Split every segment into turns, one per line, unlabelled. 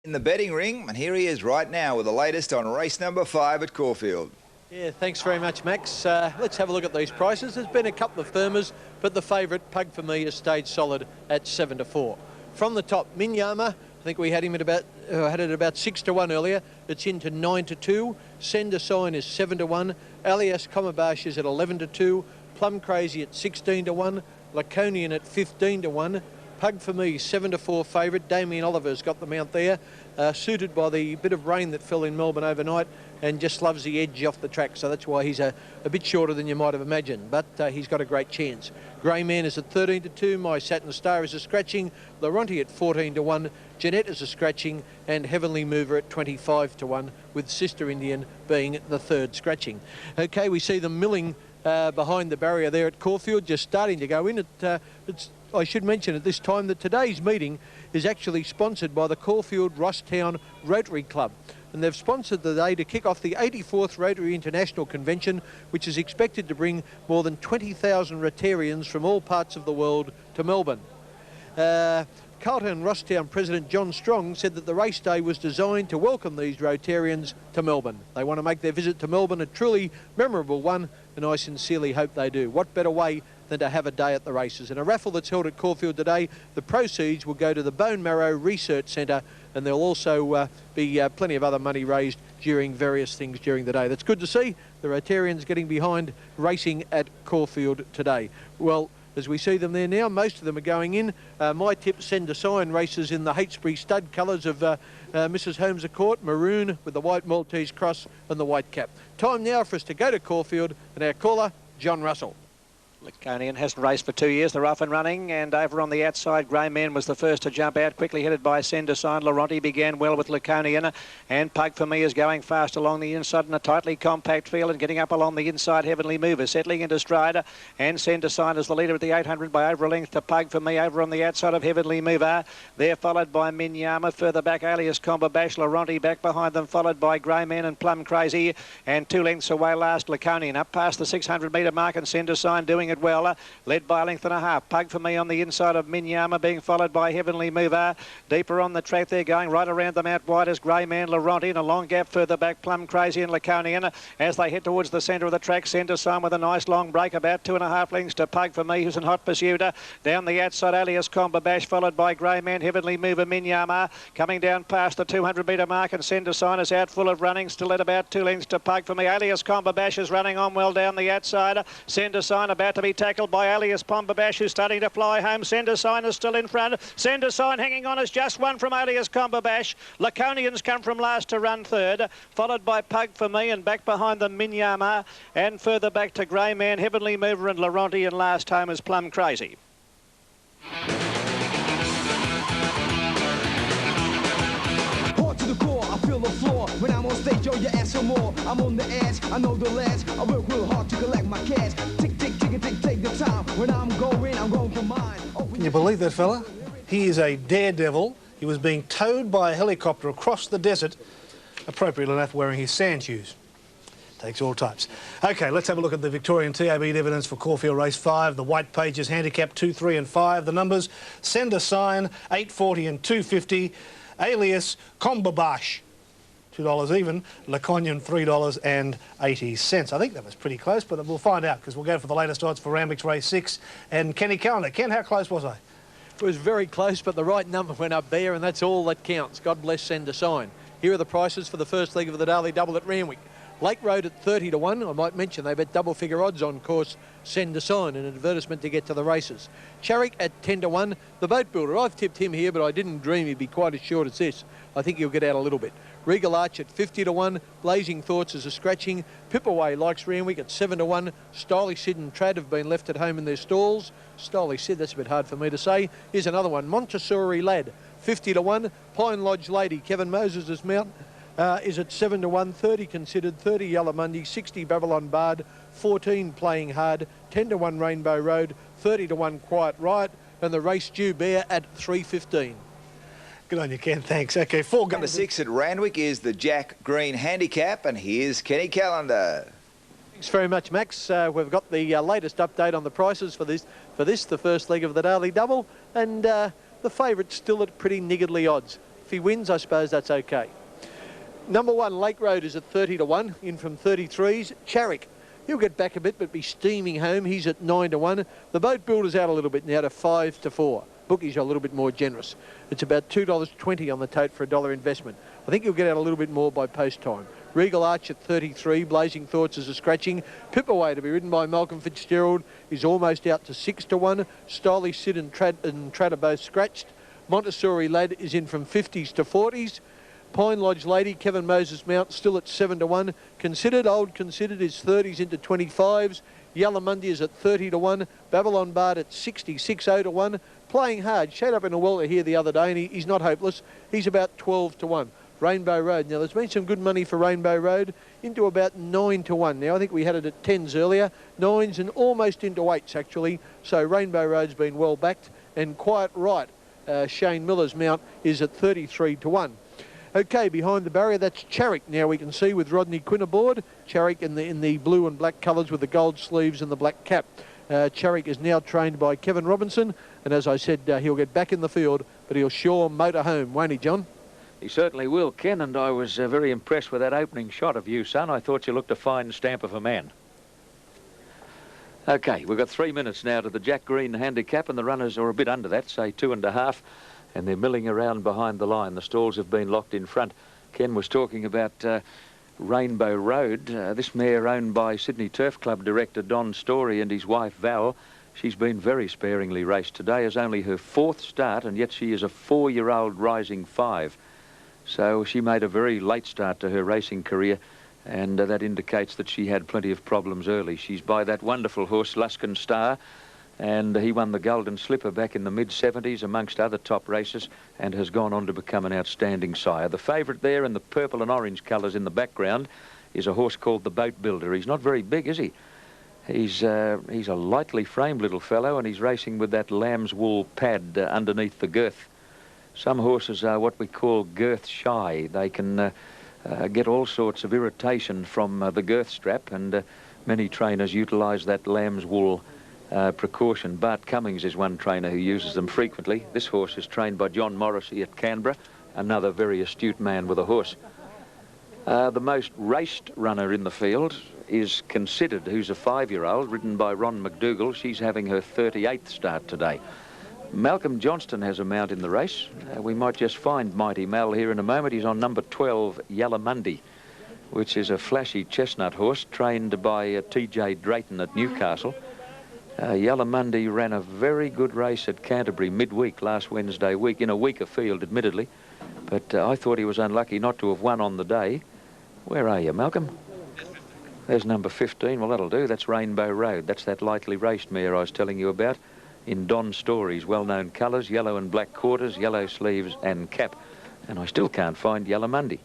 In the betting ring, and here he is right now with the latest on race number 5 at Caulfield.
Yeah, thanks very much, Max. Let's have a look at these prices. There's been a couple of firmers, but the favourite, Pug For Me, has stayed solid at 7-4. From the top, Minyama, I think we had him at about had it about 6-1 earlier. It's into 9-2. Send a Sign is 7-1. Alias Komabash is at 11-2. Plum Crazy at 16-1. Laconian at 15-1. Pug For Me, 7-4 favourite. Damien Oliver's got the mount there, suited by the bit of rain that fell in Melbourne overnight, and just loves the edge off the track, so that's why he's a bit shorter than you might have imagined, but he's got a great chance. Grey Man is at 13-2. My Satin Star is a scratching. Laronti at 14-1. Jeanette is a scratching, and Heavenly Mover at 25-1, with Sister Indian being the third scratching. Okay, we see them milling behind the barrier there at Caulfield, just starting to go in. I should mention at this time that today's meeting is actually sponsored by the Caulfield Rosstown Rotary Club, and they've sponsored the day to kick off the 84th Rotary International Convention, which is expected to bring more than 20,000 Rotarians from all parts of the world to Melbourne. Carlton Rosstown President John Strong said that the race day was designed to welcome these Rotarians to Melbourne. They want to make their visit to Melbourne a truly memorable one, and I sincerely hope they do. What better way than to have a day at the races? In a raffle that's held at Caulfield today, the proceeds will go to the Bone Marrow Research Centre, and there'll also be plenty of other money raised during various things during the day. That's good to see the Rotarians getting behind racing at Caulfield today. Well, as we see them there now, most of them are going in. My tip, Send a Sign, races in the Heytesbury stud colours of Mrs Holmes Court, maroon with the white Maltese cross and the white cap. Time now for us to go to Caulfield, and our caller, John Russell.
Laconian hasn't raced for 2 years. They're off and running, and over on the outside, Grey Man was the first to jump out, quickly headed by Send a Sign. Laronti began well with Laconian, and Pug For Me is going fast along the inside in a tightly compact field, and getting up along the inside, Heavenly Mover settling into stride, and Send a Sign is the leader at the 800 by over a length to Pug For Me over on the outside of Heavenly Mover. They're followed by Minyama, further back Alias Komabash, Laronti back behind them, followed by Grey Man and Plum Crazy, and 2 lengths away last Laconian, up past the 600 metre mark, and Send a Sign doing it well, led by a length and a half. Pug For Me on the inside of Minyama, being followed by Heavenly Mover. Deeper on the track, they're going right around them out wide as Grey Man, Laronti, and a long gap further back, Plum Crazy and Laconian. As they head towards the centre of the track, Send a Sign with a nice long break, about 2.5 lengths to Pug For Me, who's in hot pursuit. Down the outside, Alias Komabash, followed by Grey Man, Heavenly Mover, Minyama, coming down past the 200 metre mark, and Send a Sign is out full of running, still at about 2 lengths to Pug For Me. Alias Komabash is running on well down the outside. Send a Sign about to be tackled by Alias Komabash, who's starting to fly home. Send a Sign is still in front. Send a Sign hanging on is just one from Alias Komabash. Laconian's come from last to run third, followed by Pug For Me, and back behind them Minyama, and further back to Grey Man, Heavenly Mover and Laronti, and last home is Plum Crazy.
I feel the floor when I'm on stage, yo, you ask for more. I'm on the edge, I know the ledge. I work real hard to collect my cash. Tick, tick, tick, tick, take the time. When I'm going for mine.
Can you believe that fella? He is a daredevil. He was being towed by a helicopter across the desert, appropriately enough wearing his sand shoes. Takes all types. OK, let's have a look at the Victorian TAB evidence for Caulfield Race 5. The White Pages handicap 2, 3 and 5. The numbers, Send a Sign, 840 and 250. Alias Komabash, $2 even. Laconian, $3.80. I think that was pretty close, but we'll find out because we'll go for the latest odds for Randwick's Race 6 and Kenny Calendar. Ken, how close was I?
It was very close, but the right number went up there, and that's all that counts. God bless Send a Sign. Here are the prices for the first leg of the Daily Double at Randwick. Lake Road at 30-1. I might mention they bet double-figure odds on course Send a Sign, an advertisement to get to the races. Charrick at 10-1. The Boat Builder, I've tipped him here, but I didn't dream he'd be quite as short as this. I think he'll get out a little bit. Regal Arch at 50-1. Blazing Thoughts is a scratching. Pipaway likes Randwick at 7-1. Stylish Sid and Trad have been left at home in their stalls. Stylish Sid, that's a bit hard for me to say. Here's another one. Montessori Lad, 50-1. Pine Lodge Lady, Kevin Moses' mount, is at 7-1, 30 Considered, 30 Yellow Monday, 60 Babylon Bard, 14 Playing Hard, 10-1 Rainbow Road, 30-1 Quiet Riot, and the Race Due Bear at 3.15.
Good on you, Ken. Thanks. OK, 4
Number 6 at Randwick is the Jack Green handicap, and here's Kenny Calendar.
Thanks very much, Max. We've got the latest update on the prices for this, the first leg of the Daily Double, and the favourite's still at pretty niggardly odds. he wins, I suppose that's okay. Number 1, Lake Road, is at 30 to 1, in from 33s. Charrick, he'll get back a bit, but be steaming home. He's at 9 to 1. The Boat Builder's out a little bit now to 5 to 4. Bookies are a little bit more generous. It's about $2.20 on the tote for $1 investment. I think you'll get out a little bit more by post time. Regal Arch at 33, Blazing Thoughts is a scratching. Pipaway, to be ridden by Malcolm Fitzgerald, is almost out to 6 to 1. Stylish Sid and Trad are both scratched. Montessori Lad is in from 50s to 40s. Pine Lodge Lady, Kevin Moses Mount, still at 7 to 1. Considered, Old Considered is 30s into 25s. Yallamundi is at 30 to 1. Babylon Bard at 66.0 to 1. Playing hard, showed up in a welter here the other day, and he's not hopeless. He's about 12 to 1. Rainbow Road. Now, there's been some good money for Rainbow Road, into about 9 to 1. Now, I think we had it at 10s earlier, 9s and almost into 8s, actually. So Rainbow Road's been well backed. And Quiet Right, Shane Miller's mount, is at 33 to 1. Okay, behind the barrier, that's Charrick. Now we can see with Rodney Quinn aboard. Charrick in the blue and black colours with the gold sleeves and the black cap. Charrick is now trained by Kevin Robinson, and as I said, he'll get back in the field, but he'll sure motor home, won't he, John?
He certainly will, Ken, and I was very impressed with that opening shot of you, son. I thought you looked a fine stamp of a man. Okay, we've got 3 minutes now to the Jack Green handicap, and the runners are a bit under that, say 2.5, and they're milling around behind the line. The stalls have been locked in front. Ken was talking about Rainbow Road. This mare, owned by Sydney Turf Club director Don Story and his wife Val, she's been very sparingly raced. Today is only her 4th start, and yet she is a 4-year-old rising 5. So she made a very late start to her racing career, and that indicates that she had plenty of problems early. She's by that wonderful horse, Luskin Star, and he won the Golden Slipper back in the mid-70s amongst other top races, and has gone on to become an outstanding sire. The favourite there in the purple and orange colours in the background is a horse called the Boat Builder. He's not very big, is he? He's a lightly framed little fellow, and he's racing with that lamb's wool pad underneath the girth. Some horses are what we call girth shy. They can get all sorts of irritation from the girth strap, and many trainers utilise that lamb's wool precaution. Bart Cummings is one trainer who uses them frequently. This horse is trained by John Morrissey at Canberra, another very astute man with a horse. The most raced runner in the field is Considered, who's a 5-year-old, ridden by Ron McDougall. She's having her 38th start today. Malcolm Johnston has a mount in the race. We might just find Mighty Mal here in a moment. He's on number 12, Yallamundi, which is a flashy chestnut horse trained by T.J. Drayton at Newcastle. Yallamundi ran a very good race at Canterbury midweek last Wednesday week, in a weaker field, admittedly. But I thought he was unlucky not to have won on the day. Where are you, Malcolm? There's number 15. Well, that'll do. That's Rainbow Road. That's that lightly raced mare I was telling you about, in Don Story's well-known colours, yellow and black quarters, yellow sleeves and cap. And I still can't find Yallamundi.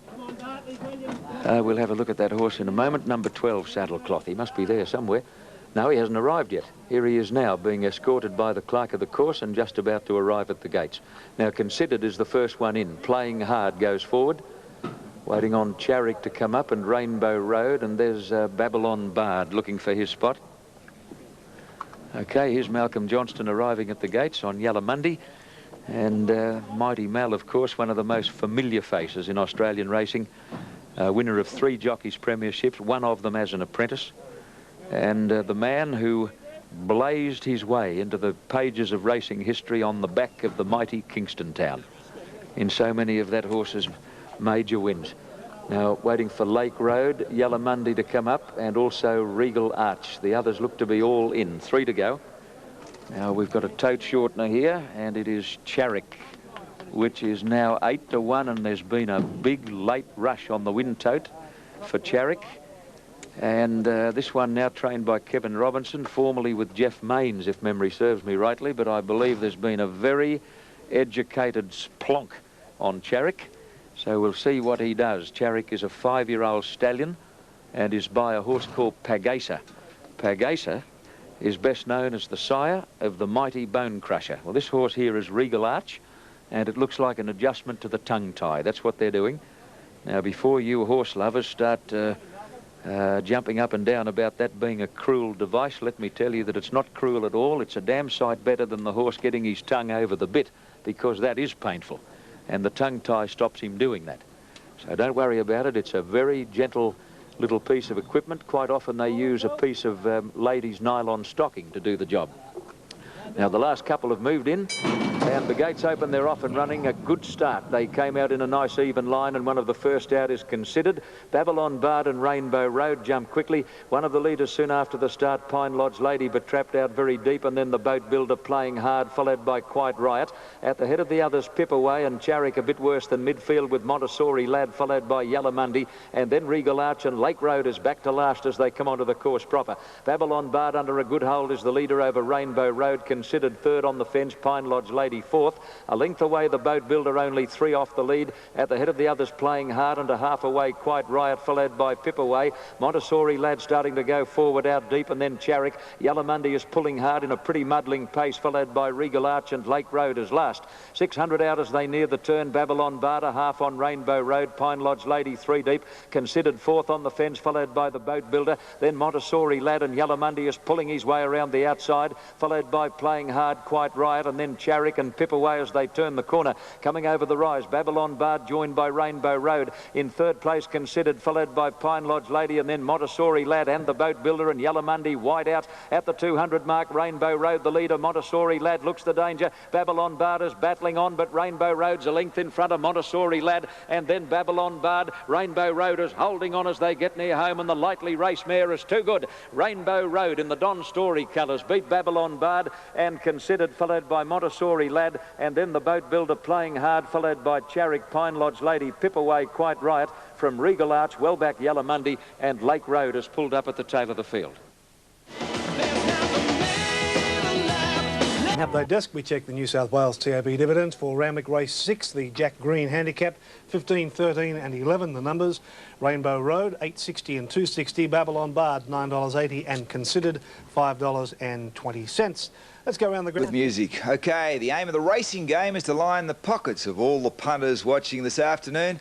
We'll have a look at that horse in a moment. Number 12, Saddlecloth. He must be there somewhere. No, he hasn't arrived yet. Here he is now, being escorted by the clerk of the course and just about to arrive at the gates. Now, Considered is the first one in. Playing Hard goes forward, waiting on Charrick to come up, and Rainbow Road, and there's Babylon Bard looking for his spot. Okay, here's Malcolm Johnston arriving at the gates on Yallamundi, and Mighty Mal, of course, one of the most familiar faces in Australian racing, winner of 3 jockeys premierships, one of them as an apprentice, and the man who blazed his way into the pages of racing history on the back of the mighty Kingston Town in so many of that horse's major wins. Now, waiting for Lake Road, Yallamundi to come up, and also Regal Arch. The others look to be all in. 3 to go. Now, we've got a tote shortener here, and it is Charrick, which is now 8 to 1, and there's been a big late rush on the win tote for Charrick. And this one now trained by Kevin Robinson, formerly with Jeff Mains, if memory serves me rightly, but I believe there's been a very educated splonk on Charrick. So we'll see what he does. Charrick is a 5-year-old stallion and is by a horse called Pagasa. Pagasa is best known as the sire of the mighty Bone Crusher. Well, this horse here is Regal Arch, and it looks like an adjustment to the tongue tie. That's what they're doing. Now, before you horse lovers start jumping up and down about that being a cruel device, let me tell you that it's not cruel at all. It's a damn sight better than the horse getting his tongue over the bit, because that is painful. and the tongue tie stops him doing that. So don't worry about it. It's a very gentle little piece of equipment. Quite often they use a piece of ladies' nylon stocking to do the job. Now the last couple have moved in, and the gates open, they're off and running. A good start. They came out in a nice even line, and one of the first out is Considered. Babylon Bard and Rainbow Road jump quickly. One of the leaders soon after the start, Pine Lodge Lady, but trapped out very deep, and then the Boat Builder Playing Hard, followed by Quite Riot. At the head of the others, Pip Away and Charik a bit worse than midfield, with Montessori Lad, followed by Yallamundi, and then Regal Arch and Lake Road is back to last as they come onto the course proper. Babylon Bard under a good hold is the leader over Rainbow Road. Considered third on the fence, Pine Lodge Lady fourth. A length away, the Boat Builder only 3 off the lead. At the head of the others, Playing Hard, and a half away, Quite Riot, followed by Pip Away. Montessori Lad starting to go forward out deep, and then Charik. Yallamundi is pulling hard in a pretty muddling pace, followed by Regal Arch and Lake Road as last. 600 out as they near the turn. Babylon Bard a half on Rainbow Road. Pine Lodge Lady 3 deep. Considered fourth on the fence, followed by the Boat Builder. Then Montessori Lad, and Yallamundi is pulling his way around the outside, followed by Playing Hard, Quite Riot, and then Charik and Pip Away as they turn the corner. Coming over the rise, Babylon Bard joined by Rainbow Road. In third place, Considered, followed by Pine Lodge Lady, and then Montessori Lad and the Boat Builder, and Yallamundi wide out at the 200 mark. Rainbow Road the leader. Montessori Lad looks the danger. Babylon Bard is battling on, but Rainbow Road's a length in front of Montessori Lad, and then Babylon Bard. Rainbow Road is holding on as they get near home, and the lightly race mare is too good. Rainbow Road in the Don Story colours beat Babylon Bard and Considered, followed by Montessori Lad, and then the Boat Builder Playing Hard, followed by Charik, Pine Lodge Lady, Pip Away, Quite Riot. From Regal Arch, well back Yallamundi, and Lake Road is pulled up at the tail of the field.
At the desk, we check the New South Wales TAB dividends for Randwick Race 6, the Jack Green Handicap, 15, 13 and 11, the numbers. Rainbow Road, $8.60 and $2.60. Babylon Bard, $9.80 and Considered, $5.20. Let's go around the ground.
With music. Okay, the aim of the racing game is to line the pockets of all the punters watching this afternoon.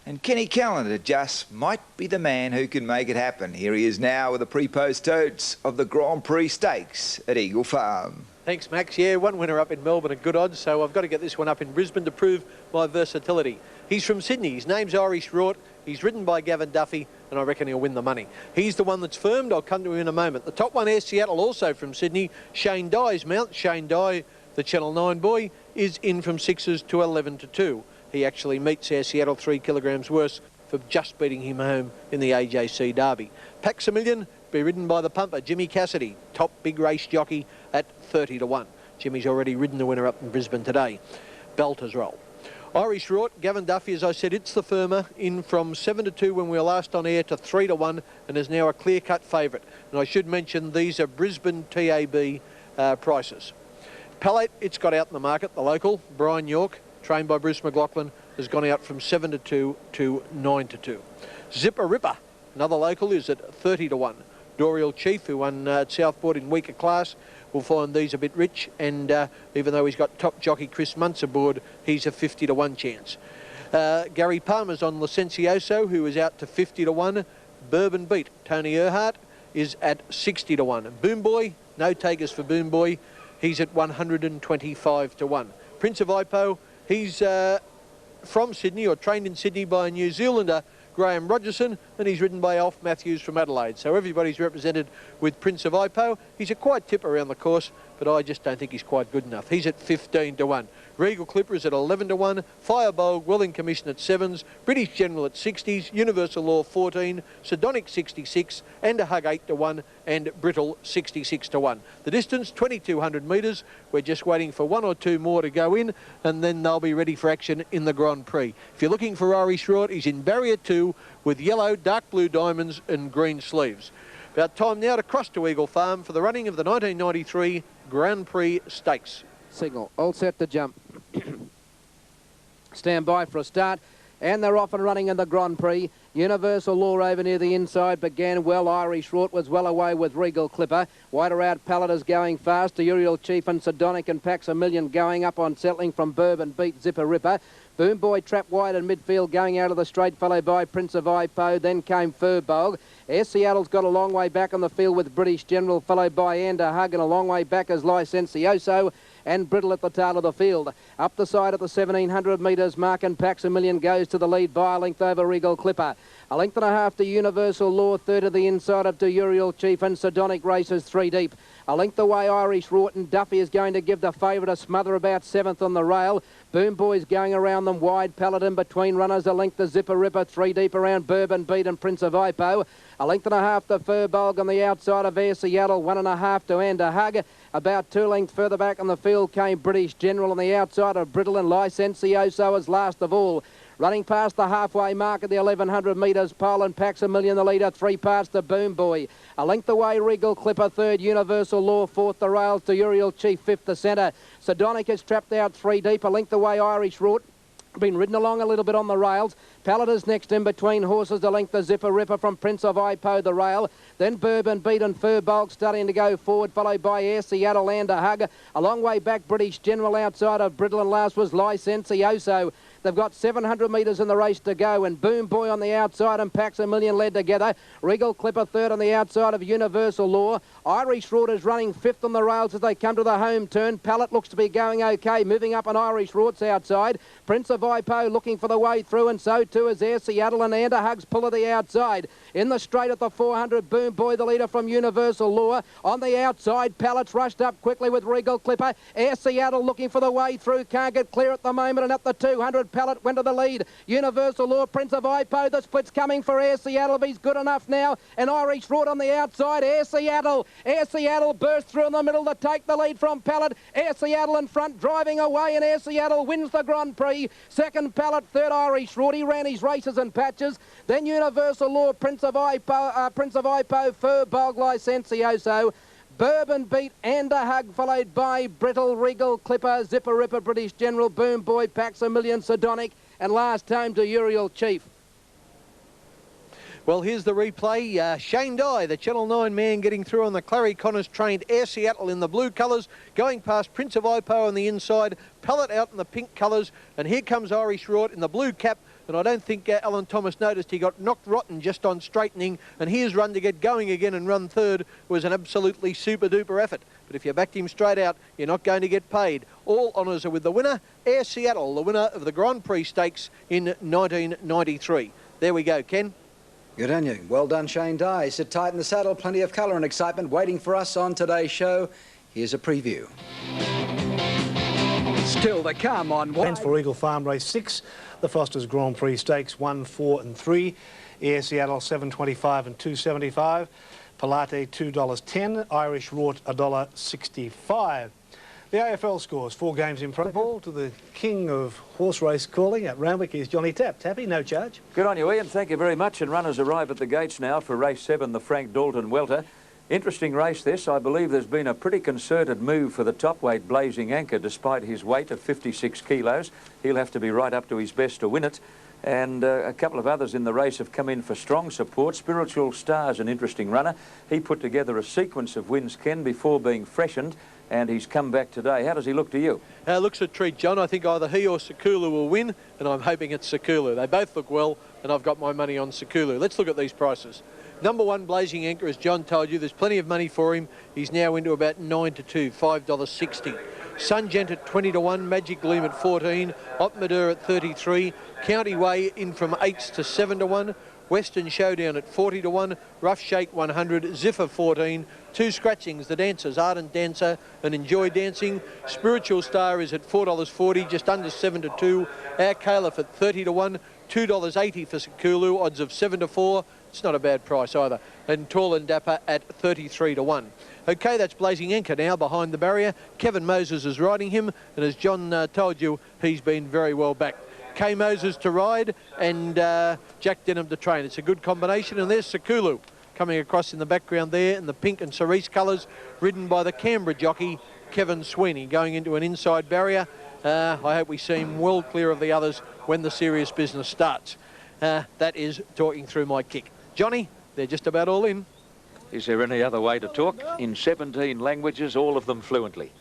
And Kenny Callender just might be the man who can make it happen. Here he is now with the pre-post totes of the Grand Prix Stakes at Eagle Farm.
Thanks, Max. Yeah, one winner up in Melbourne at good odds, so I've got to get this one up in Brisbane to prove my versatility. He's from Sydney. His name's Irish Rort. He's ridden by Gavin Duffy, and I reckon he'll win the money. He's the one that's firmed. I'll come to him in a moment. The top one, Air Seattle, also from Sydney. Shane Dye's mount. Shane Dye, the Channel 9 boy, is in from 6s to 11 to 2. He actually meets Air Seattle 3 kilograms worse for just beating him home in the AJC Derby. Paxamillion be ridden by the pumper, Jimmy Cassidy, top big race jockey at 30 to 1. Jimmy's already ridden the winner up in Brisbane today. Belters roll. Irish Rort, Gavin Duffy, as I said, it's the firmer, in from 7 to 2 when we were last on air to 3 to 1, and is now a clear-cut favourite. And I should mention these are Brisbane TAB prices. Palate, it's got out in the market, the local, Brian York, trained by Bruce McLaughlin, has gone out from 7 to 2 to 9 to 2. Zipper Ripper, another local, is at 30 to 1. Dorial Chief, who won at Southport in weaker class, will find these a bit rich, and even though he's got top jockey Chris Muntz aboard, he's a 50 to 1 chance. Gary Palmer's on Licencioso, who is out to 50 to 1. Bourbon Beat, Tony Earhart, is at 60 to 1. Boom Boy, no takers for Boom Boy, he's at 125 to 1. Prince of Ipoh, he's from Sydney, or trained in Sydney by a New Zealander, Graham Rogerson, and he's ridden by Alf Matthews from Adelaide. So everybody's represented with Prince of Ipoh. He's a quite tip around the course, but I just don't think he's quite good enough. He's at 15 to 1. Regal Clipper is at 11 to 1. Firebolt, Welling Commission at 7s. British General at 60s. Universal Law 14. Sardonic 66. And a Hug 8 to 1. And Brittle 66 to 1. The distance 2,200 metres. We're just waiting for 1 or 2 more to go in, and then they'll be ready for action in the Grand Prix. If you're looking for Irish Rort, he's in barrier 2 with yellow, dark blue diamonds and green sleeves. About time now to cross to Eagle Farm for the running of the 1993 Grand Prix Stakes.
Signal, all set to jump. Stand by for a start, and they're off and running in the Grand Prix. Universal Law over near the inside began well. Irish Rort was well away with Regal Clipper. Wider out Pallet is going fast. Uriel Chief and Sardonic and Paxamillion going up on settling from Bourbon Beat, Zipper Ripper. Boom Boy trapped wide in midfield going out of the straight, followed by Prince of Ipoh. Then came Firbolg. Air Seattle's got a long way back on the field with British General, followed by Ander Hug, and a long way back as Licencioso. and Brittle at the tail of the field. Up the side at the 1700 metres, Mark and Pax a Million goes to the lead by a length over Regal Clipper. A length and a half to Universal Law, third to the inside of De Uriel Chief, and Sardonic races 3 deep. A length away, Irish Rawton. Duffy is going to give the favourite a smother about 7th on the rail. Boom Boy's going around them wide. Paladin between runners. A length to Zipper Ripper. 3 deep around Bourbon Beat and Prince of Ipo. A length and a half to Furbolg on the outside of Air Seattle. 1.5 to Anda Hug. About 2 lengths further back on the field came British General on the outside of Brittle, and Licentioso as last of all. Running past the halfway mark at the 1100 metres, Poland Pax a Million the leader, 3 parts to Boom Boy. A length away, Regal Clipper third, Universal Law fourth, the rails to Uriel Chief fifth, the centre. Sardonic is trapped out 3 deep, a length away, Irish Root. Been ridden along a little bit on the rails. Paladin's next in between horses, the length of Zipper Ripper from Prince of Ipo, the rail. Then Bourbon Beat and Furbolg starting to go forward, followed by Air Seattle and a Hug. A long way back, British General outside of Brittle, and last was Licentioso. They've got 700 metres in the race to go, and Boom Boy on the outside and Pax a Million led together. Regal Clipper third on the outside of Universal Law. Irish Root is running fifth on the rails as they come to the home turn. Pallet looks to be going okay, moving up on Irish Root's outside. Prince of Ipo looking for the way through, and so too is Air Seattle, and Anda Hugs pull of the outside. In the straight at the 400, Boom Boy, the leader from Universal Law. On the outside, Pallets rushed up quickly with Regal Clipper. Air Seattle looking for the way through, can't get clear at the moment, and at the 200, Pallet went to the lead. Universal Law, Prince of Ipo, the split's coming for Air Seattle. He's good enough now, and Irish Root on the outside. Air Seattle burst through in the middle to take the lead from Pallet. Air Seattle in front, driving away, and Air Seattle wins the Grand Prix. Second Pallet, third Irish Root. He ran his races and patches. Then Universal Law, Prince of Ipo, Furbolg, Licentioso. Bourbon Beat and a Hug, followed by Brittle, Regal Clipper, Zipper Ripper, British General, Boom Boy, Pax a Million, Sardonic, and last home to Uriel Chief.
Well, here's the replay. Shane Dye, the Channel 9 man, getting through on the Clary Connors trained Air Seattle in the blue colours, going past Prince of Ipo on the inside, Pallet out in the pink colours, and here comes Irish Root in the blue cap. And I don't think Alan Thomas noticed he got knocked rotten just on straightening, and his run to get going again and run third was an absolutely super-duper effort. But if you backed him straight out, you're not going to get paid. All honours are with the winner, Air Seattle, the winner of the Grand Prix Stakes in 1993. There we go, Ken.
Good on you. Well done, Shane Dye. Sit tight in the saddle. Plenty of colour and excitement waiting for us on today's show. Here's a preview.
Still to come on
Plans for Eagle Farm Race 6, the Foster's Grand Prix Stakes 1, 4 and 3. Air Seattle $7.25 and $2.75. Pilate $2.10. Irish Root $1.65. The AFL scores, 4 games in front. Ball to the king of horse race calling at Randwick is Johnny Tapp. Tappy, no charge.
Good on you, Ian. Thank you very much. And runners arrive at the gates now for race 7, the Frank Dalton Welter. Interesting race this. I believe there's been a pretty concerted move for the top weight Blazing Anchor despite his weight of 56 kilos. He'll have to be right up to his best to win it. And a couple of others in the race have come in for strong support. Spiritual Star's an interesting runner. He put together a sequence of wins, Ken, before being freshened, and he's come back today. How does he look to you?
Looks a treat, John. I think either he or Sakulu will win, and I'm hoping it's Sakulu. They both look well, and I've got my money on Sakulu. Let's look at these prices. Number 1, Blazing Anchor, as John told you, there's plenty of money for him. He's now into about 9 to 2, $5.60. Sungent at 20 to 1, Magic Gleam at 14, Opmadur at 33, County Way in from 8s to 7 to 1, Western Showdown at 40 to 1, Rough Shake 100, Ziffer 14, 2 scratchings, the dancers, Ardent Dancer and Enjoy Dancing. Spiritual Star is at $4.40, just under 7 to 2, Our Caliph at 30 to 1, $2.80 for Sakulu, odds of 7 to 4. It's not a bad price either. And Tall and Dapper at 33 to 1. Okay, that's Blazing Anchor now behind the barrier. Kevin Moses is riding him, and as John told you, he's been very well backed. Kay Moses to ride and Jack Denham to train. It's a good combination, and there's Sakulu coming across in the background there in the pink and cerise colours, ridden by the Canberra jockey Kevin Sweeney, going into an inside barrier. I hope we see him well clear of the others when the serious business starts. That is talking through my kick. Johnny, they're just about all in.
Is there any other way to talk? In 17 languages, all of them fluently.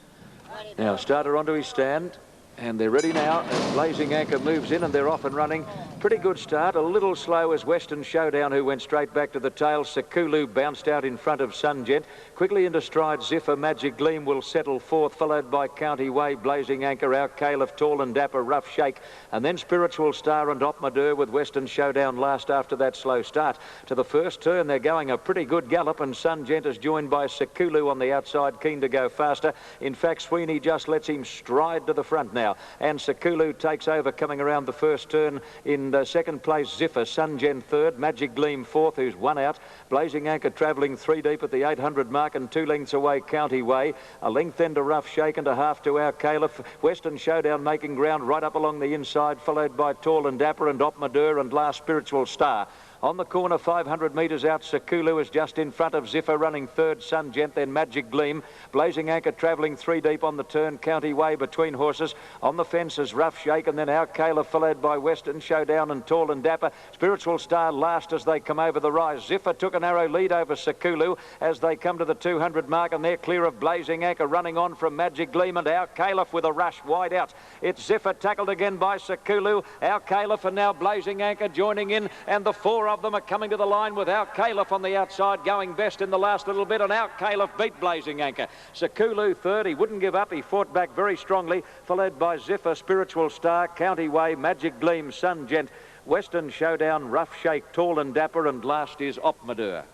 Now, starter onto his stand, and they're ready now. As Blazing Anchor moves in, and they're off and running. Pretty good start, a little slow as Western Showdown, who went straight back to the tail. Sakulu bounced out in front of Sungent. Quickly into stride, Ziffer, Magic Gleam will settle fourth, followed by County Way, Blazing Anchor, Our Caliph, Tall and Dapper, Rough Shake, and then Spiritual Star and Opmadur, with Western Showdown last after that slow start. To the first turn, they're going a pretty good gallop, and Sungent is joined by Sakulu on the outside, keen to go faster. In fact, Sweeney just lets him stride to the front now, and Sakulu takes over coming around the first turn. In second place, Ziffer, Sungen third, Magic Gleam fourth, who's one out. Blazing Anchor travelling 3 deep at the 800 mark, and 2 lengths away County Way. A length then to Rough Shake and a half to Our Caliph. Western Showdown making ground right up along the inside, followed by Tall and Dapper and Opmadur and last Spiritual Star. On the corner, 500 metres out, Sakulu is just in front of Ziffer, running third, Sungent, then Magic Gleam. Blazing Anchor travelling 3 deep on the turn, County Way between horses. On the fences, Rough Shake, and then Our Caliph, followed by Western Showdown and Tall and Dapper. Spiritual Star last as they come over the rise. Ziffer took a narrow lead over Sakulu as they come to the 200 mark, and they're clear of Blazing Anchor, running on from Magic Gleam, and Our Caliph with a rush wide out. It's Ziffer tackled again by Sakulu. Our Caliph and now Blazing Anchor joining in, and the 4 of them are coming to the line with Our Caliph on the outside, going best in the last little bit, and Our Caliph beat Blazing Anchor. Sakulu third, he wouldn't give up, he fought back very strongly, followed by Ziffer, Spiritual Star, County Way, Magic Gleam, Sungent, Western Showdown, Rough Shake, Tall and Dapper, and last is Opmadur.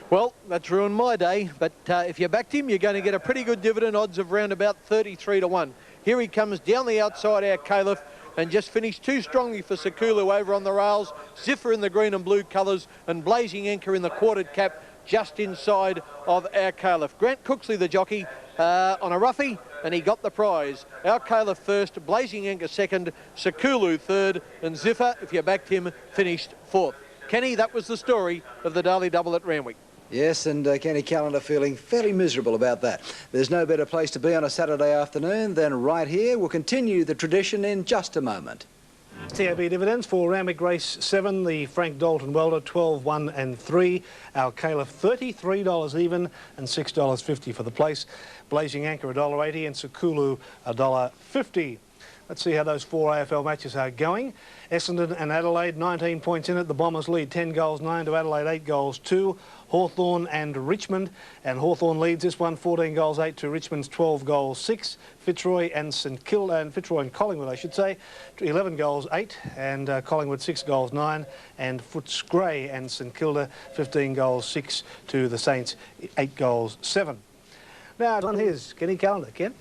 Well, that's ruined my day, but if you backed him, you're going to get a pretty good dividend, odds of round about 33 to 1. Here he comes down the outside, Our Caliph, and just finished too strongly for Sakulu over on the rails. Ziffer in the green and blue colours, and Blazing Anchor in the quartered cap just inside of Our Caliph. Grant Cooksley, the jockey, on a roughie, and he got the prize. Our Caliph first, Blazing Anchor second, Sakulu third, and Ziffer, if you backed him, finished fourth. Kenny, that was the story of the Daily Double at Randwick.
Yes, and Kenny Callender feeling fairly miserable about that. There's no better place to be on a Saturday afternoon than right here. We'll continue the tradition in just a moment.
TAB dividends for Randwick Race 7, the Frank Dalton Welder, 12, 1 and 3. Our Caliph, $33 even, and $6.50 for the place. Blazing Anchor, $1.80, and Sakulu, $1.50. Let's see how those 4 AFL matches are going. Essendon and Adelaide, 19 points in it. The Bombers lead 10 goals, 9 to Adelaide, 8 goals, 2. Hawthorn and Richmond, and Hawthorn leads this one, 14 goals, 8 to Richmond's 12 goals, 6. Fitzroy and Fitzroy and Collingwood, I should say, 11 goals, 8, and Collingwood 6 goals, 9, and Footscray and St Kilda 15 goals, 6 to the Saints, 8 goals, 7. Now on his Kenny Callender, Ken.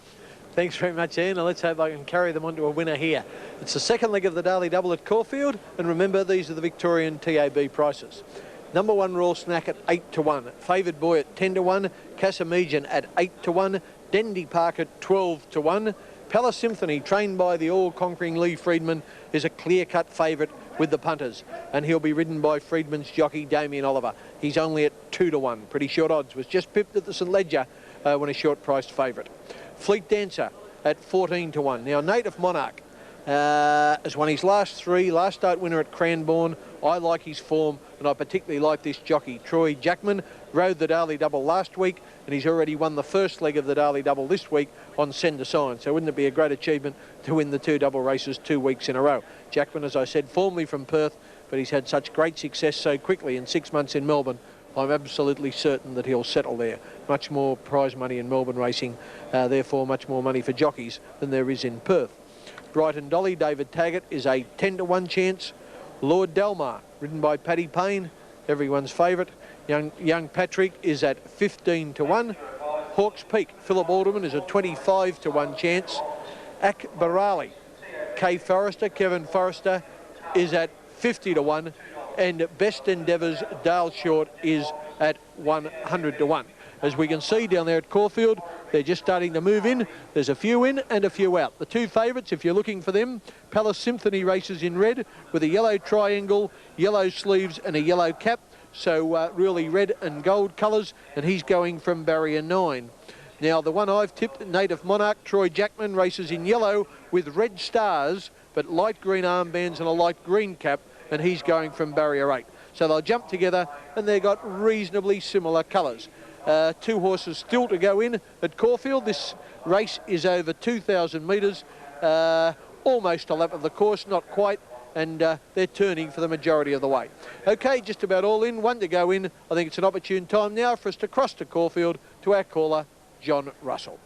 Thanks very much, Ian, and let's hope I can carry them onto a winner here. It's the second leg of the Daily Double at Caulfield, and remember, these are the Victorian TAB prices. Number 1, Royal Snack at 8 to 1. Favoured Boy at 10 to 1. Casamegian at 8 to 1. Dendy Park at 12 to 1. Palace Symphony, trained by the all-conquering Lee Freedman, is a clear-cut favourite with the punters, and he'll be ridden by Freedman's jockey Damien Oliver. He's only at 2 to 1. Pretty short odds. Was just pipped at the St Ledger when a short-priced favourite. Fleet Dancer at 14 to 1. Now, Native Monarch has won his last 3, last start winner at Cranbourne. I like his form, and I particularly like this jockey. Troy Jackman rode the Daily Double last week, and he's already won the first leg of the Daily Double this week on Send a Sign. So wouldn't it be a great achievement to win the 2 double races 2 weeks in a row? Jackman, as I said, formerly from Perth, but he's had such great success so quickly in 6 months in Melbourne. I'm absolutely certain that he'll settle there. Much more prize money in Melbourne racing, therefore much more money for jockeys than there is in Perth. Brighton Dolly, David Taggart, is a 10 to 1 chance. Lord Delmar, ridden by Paddy Payne, everyone's favourite. Young Patrick is at 15 to 1. Hawke's Peak, Philip Alderman, is a 25 to 1 chance. Akbarali, Kay Forrester, Kevin Forrester, is at 50 to 1. And Best Endeavours, Dale Short, is at 100 to 1. As we can see down there at Caulfield, they're just starting to move in. There's a few in and a few out. The 2 favourites, if you're looking for them, Palace Symphony races in red with a yellow triangle, yellow sleeves and a yellow cap. So really red and gold colours, and he's going from barrier 9. Now, the one I've tipped, Native Monarch, Troy Jackman, races in yellow with red stars, but light green armbands and a light green cap, and he's going from barrier 8. So they'll jump together, and they've got reasonably similar colours. 2 horses still to go in at Caulfield. This race is over 2,000 metres, almost a lap of the course, not quite. and they're turning for the majority of the way. Okay, just about all in, one to go in. I think it's an opportune time now for us to cross to Caulfield to our caller, John Russell.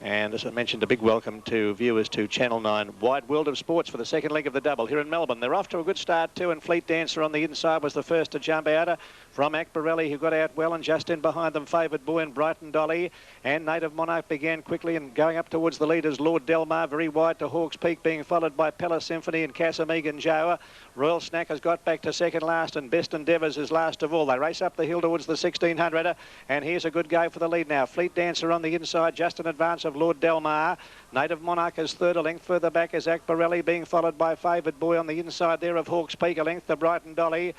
And as I mentioned, a big welcome to viewers to Channel 9 Wide World of Sports for the second leg of the double here in Melbourne. They're off to a good start too, and Fleet Dancer on the inside was the first to jump out from Akbarelli, who got out well, and just in behind them Favoured Boy and Brighton Dolly. And Native Monarch began quickly and going up towards the leaders, Lord Delmar very wide to Hawk's Peak, being followed by Pella Symphony and Casamegan Joe. Royal Snack has got back to second last, and Best Endeavours is last of all. They race up the hill towards the 1600, and here's a good go for the lead now. Fleet Dancer on the inside, just in advance of Lord Delmar. Native Monarch is third, a length further back is Akbarelli, being followed by Favoured Boy on the inside there of Hawk's Peak, a length to Brighton Dolly.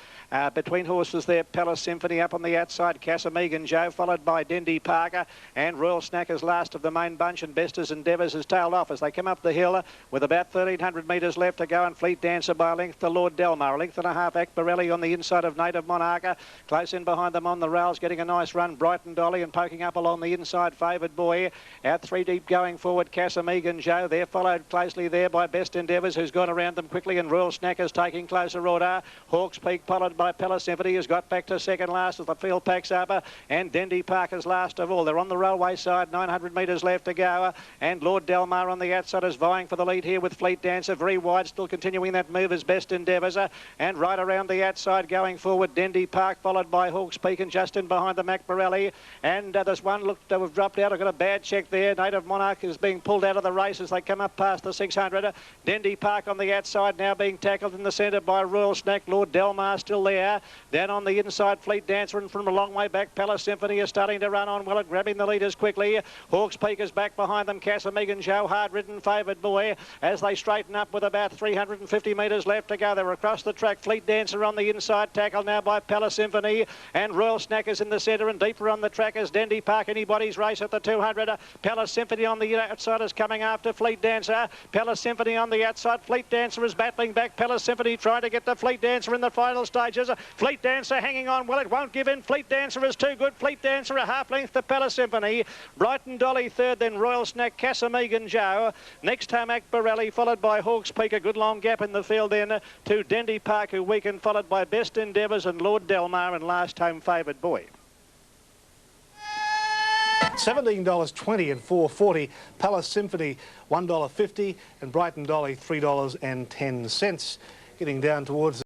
Between horses there, Palace Symphony up on the outside, Casamegan Joe, followed by Dendy Parker, and Royal Snack is last of the main bunch, and Best's Endeavours is tailed off as they come up the hill with about 1,300 metres left to go, and Fleet Dancer by a length to Lord Delmar, a length and a half Akbarelli on the inside of Native Monarch. Close in behind them on the rails, getting a nice run, Brighton Dolly, and poking up along the inside, Favoured Boy. Out three deep going forward, Casamegan Joe. They're followed closely there by Best Endeavours, who's gone around them quickly, and Royal Snack is taking closer order. Hawk's Peak followed by Pella Symphony, has got back to second last as the field packs up, and Dendy Parker's last of all. They're on the railway side, 900 metres left to go, and Lord Delmar on the outside is vying for the lead here with Fleet Dancer, very wide, still continuing that move as Best Endeavours, and right around the outside going forward, Dendy Park followed by Hawk's Peak, and just in behind them Akbarelli, and there's one looked to have dropped out. I've got a bad check there. Native Monarch is being pulled out of the race as they come up past the 600. Dendy Park on the outside now being tackled in the centre by Royal Snack. Lord Delmar still there. Down on the inside, Fleet Dancer, and from a long way back, Palace Symphony is starting to run on well at grabbing the leaders quickly. Hawk's Peak is back behind them. Casamegan Joe, hard-ridden, Favoured Boy, as they straighten up with about 350 metres left to go. They're across the track. Fleet Dancer on the inside, tackled now by Palace Symphony, and Royal Snack is in the centre, and deeper on the track is Dendy Park. Anybody's race at the 200. Palace Symphony on the outside is coming after Fleet Dancer. Palace Symphony on the outside. Fleet Dancer is battling back. Palace Symphony trying to get the Fleet Dancer in the final stages. Fleet Dancer hanging on well. It won't give in. Fleet Dancer is too good. Fleet Dancer a half length to Palace Symphony. Brighton Dolly third, then Royal Snack, Casamegan Joe. Next home Akbarelli, followed by Hawk's Peak. A good long gap in the field then to Dendy Park, who weakened, followed by Best Endeavours and Lord Delmar, and last home Favoured Boy.
$17.20 and $4.40. Palace Symphony $1.50, and Brighton Dolly $3.10. Getting down towards